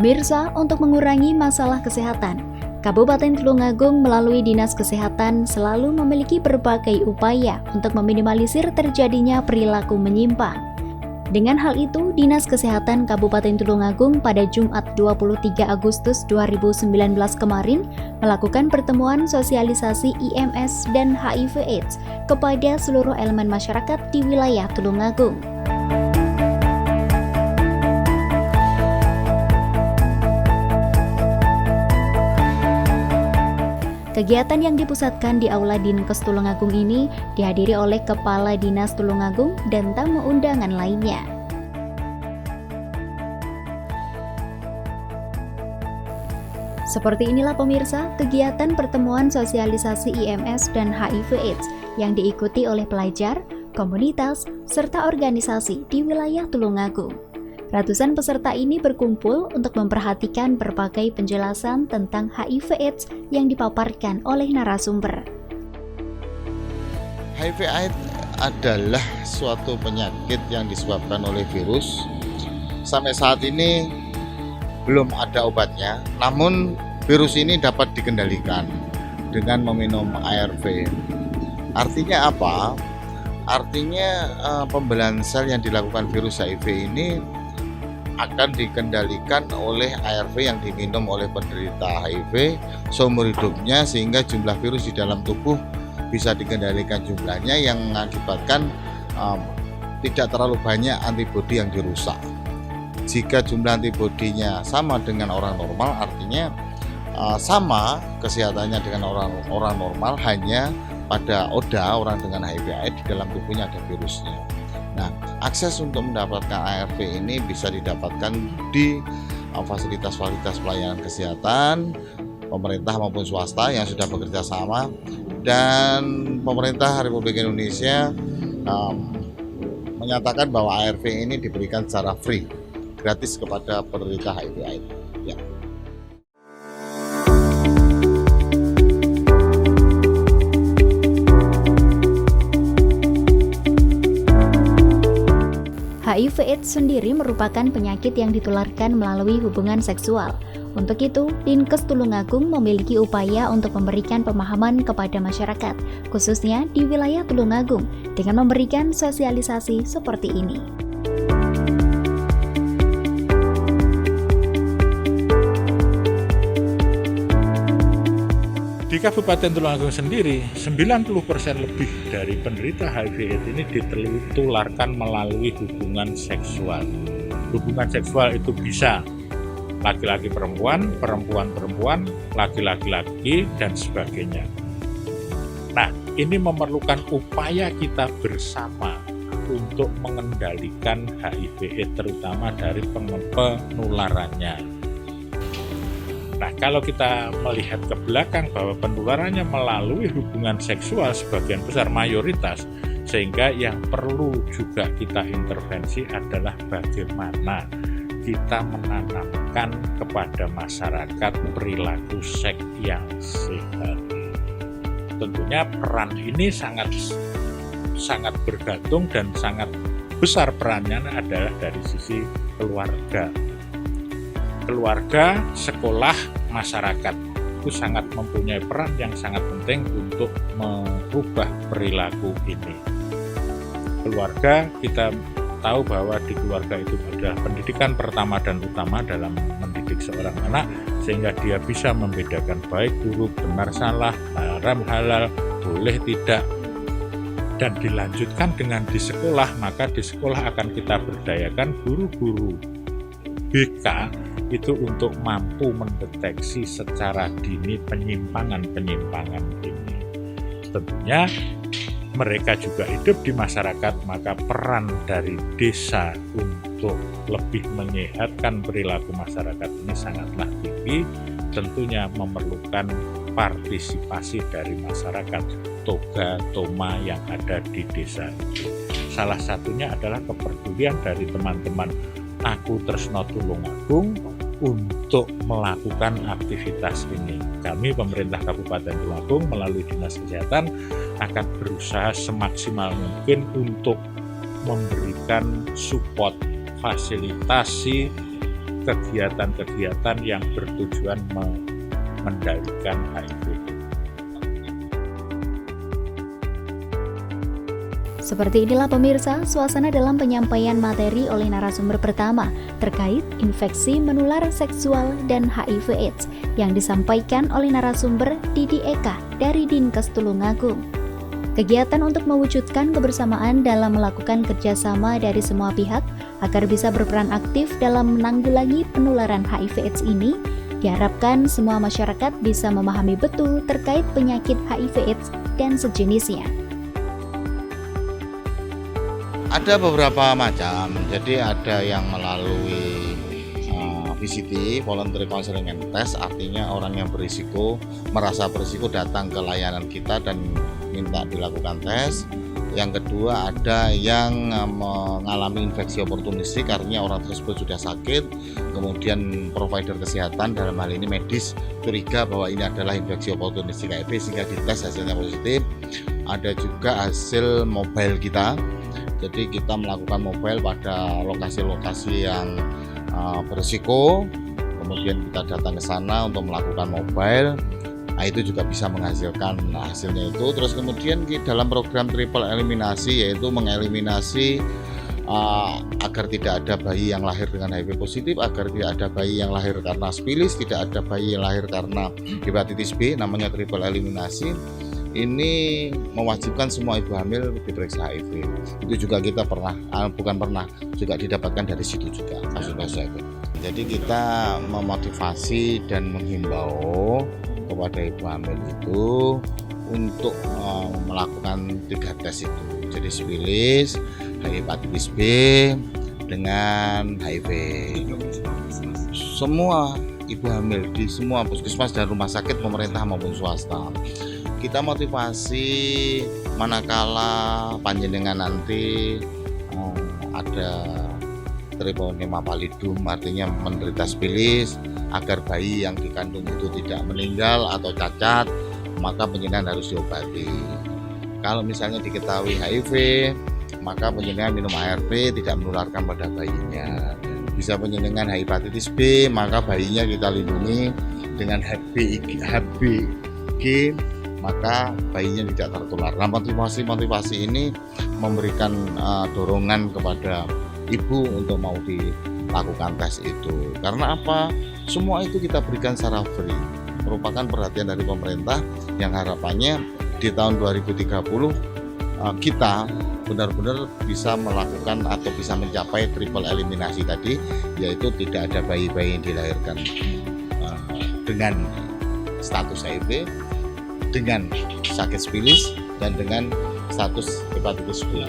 Pemirsa, untuk mengurangi masalah kesehatan, Kabupaten Tulungagung melalui Dinas Kesehatan selalu memiliki berbagai upaya untuk meminimalisir terjadinya perilaku menyimpang. Dengan hal itu, Dinas Kesehatan Kabupaten Tulungagung pada Jumat 23 Agustus 2019 kemarin melakukan pertemuan sosialisasi IMS dan HIV/AIDS kepada seluruh elemen masyarakat di wilayah Tulungagung. Kegiatan yang dipusatkan di Aula Dinkes Tulungagung ini dihadiri oleh Kepala Dinas Tulungagung dan tamu undangan lainnya. Seperti inilah pemirsa, kegiatan pertemuan sosialisasi IMS dan HIV/AIDS yang diikuti oleh pelajar, komunitas, serta organisasi di wilayah Tulungagung. Ratusan peserta ini berkumpul untuk memperhatikan berbagai penjelasan tentang HIV/AIDS yang dipaparkan oleh narasumber. HIV/AIDS adalah suatu penyakit yang disebabkan oleh virus. Sampai saat ini belum ada obatnya, namun virus ini dapat dikendalikan dengan meminum ARV. Artinya apa? Artinya pembelahan sel yang dilakukan virus HIV ini akan dikendalikan oleh ARV yang diminum oleh penderita HIV seumur hidupnya, sehingga jumlah virus di dalam tubuh bisa dikendalikan jumlahnya, yang mengakibatkan tidak terlalu banyak antibodi yang dirusak. Jika jumlah antibodinya sama dengan orang normal, artinya sama kesehatannya dengan orang normal, hanya pada ODA orang dengan HIV/AIDS di dalam tubuhnya ada virusnya. Nah, akses untuk mendapatkan ARV ini bisa didapatkan di fasilitas-fasilitas pelayanan kesehatan pemerintah maupun swasta yang sudah bekerja sama, dan pemerintah Republik Indonesia menyatakan bahwa ARV ini diberikan secara free, gratis kepada penderita HIV/AIDS. Ya. HIV/AIDS sendiri merupakan penyakit yang ditularkan melalui hubungan seksual. Untuk itu, Dinkes Tulungagung memiliki upaya untuk memberikan pemahaman kepada masyarakat, khususnya di wilayah Tulungagung, dengan memberikan sosialisasi seperti ini. Di Kabupaten Tulungagung sendiri, 90% lebih dari penderita HIV/AIDS ini ditularkan melalui hubungan seksual. Hubungan seksual itu bisa laki-laki perempuan, perempuan, laki-laki, dan sebagainya. Nah, ini memerlukan upaya kita bersama untuk mengendalikan HIV/AIDS, terutama dari penularannya. Nah, kalau kita melihat ke belakang bahwa penularannya melalui hubungan seksual sebagian besar mayoritas, sehingga yang perlu juga kita intervensi adalah bagaimana kita menanamkan kepada masyarakat perilaku seks yang sehat. Tentunya peran ini sangat bergantung dan sangat besar perannya adalah dari sisi keluarga. Keluarga, sekolah, masyarakat itu sangat mempunyai peran yang sangat penting untuk merubah perilaku ini. Keluarga, kita tahu bahwa di keluarga itu adalah pendidikan pertama dan utama dalam mendidik seorang anak, sehingga dia bisa membedakan baik buruk, benar salah, haram halal, boleh tidak, dan dilanjutkan dengan di sekolah. Maka di sekolah akan kita berdayakan guru-guru BK itu untuk mampu mendeteksi secara dini penyimpangan-penyimpangan ini. Tentunya mereka juga hidup di masyarakat, maka peran dari desa untuk lebih menyehatkan perilaku masyarakat ini sangatlah tinggi. Tentunya memerlukan partisipasi dari masyarakat, toga, toma yang ada di desa itu. Salah satunya adalah kepedulian dari teman-teman Aku Tresno Tulungagung untuk melakukan aktivitas ini. Kami pemerintah Kabupaten Tulungagung melalui Dinas Kesehatan akan berusaha semaksimal mungkin untuk memberikan support, fasilitasi kegiatan-kegiatan yang bertujuan mengendalikan HIV. Seperti inilah pemirsa, suasana dalam penyampaian materi oleh narasumber pertama terkait infeksi menular seksual dan HIV/AIDS yang disampaikan oleh narasumber Didi Eka dari Dinkes Tulungagung. Kegiatan untuk mewujudkan kebersamaan dalam melakukan kerjasama dari semua pihak agar bisa berperan aktif dalam menanggulangi penularan HIV/AIDS ini, diharapkan semua masyarakat bisa memahami betul terkait penyakit HIV/AIDS dan sejenisnya. Ada beberapa macam, jadi ada yang melalui VCT, Voluntary Counseling and Test, artinya orang yang berisiko, merasa berisiko datang ke layanan kita dan minta dilakukan tes. Yang kedua ada yang mengalami infeksi oportunistik, artinya orang tersebut sudah sakit, kemudian provider kesehatan dalam hal ini medis curiga bahwa ini adalah infeksi oportunistik HIV sehingga dites hasilnya positif. Ada juga hasil mobile kita. Jadi kita melakukan mobile pada lokasi-lokasi yang berisiko, kemudian kita datang ke sana untuk melakukan mobile. Nah, itu juga bisa menghasilkan hasilnya itu. Terus kemudian di dalam program triple eliminasi, yaitu mengeliminasi agar tidak ada bayi yang lahir dengan HIV positif, agar tidak ada bayi yang lahir karena spilis, tidak ada bayi yang lahir karena hepatitis B, namanya triple eliminasi. Ini mewajibkan semua ibu hamil diperiksa HIV. Itu juga kita juga didapatkan dari situ juga kasus-kasus HIV. Jadi kita memotivasi dan menghimbau kepada ibu hamil itu untuk melakukan 3 tes itu. Jadi spilis, hepatitis B, dengan HIV. Semua ibu hamil di semua puskesmas dan rumah sakit pemerintah maupun swasta. Kita motivasi manakala panjenengan nanti ada Treponema pallidum, artinya menderita spilis, agar bayi yang dikandung itu tidak meninggal atau cacat, maka panjenengan harus diobati. Kalau misalnya diketahui HIV, maka panjenengan minum ART tidak menularkan pada bayinya. Bisa panjenengan hepatitis B, maka bayinya kita lindungi dengan HBG, maka bayinya tidak tertular. Nah, motivasi ini memberikan dorongan kepada ibu untuk mau dilakukan tes itu. Karena apa? Semua itu kita berikan secara free. Merupakan perhatian dari pemerintah yang harapannya di tahun 2030 kita benar-benar bisa melakukan atau bisa mencapai triple eliminasi tadi, yaitu tidak ada bayi-bayi yang dilahirkan dengan status HIV, dengan sakit spilis, dan dengan status hepatitis B.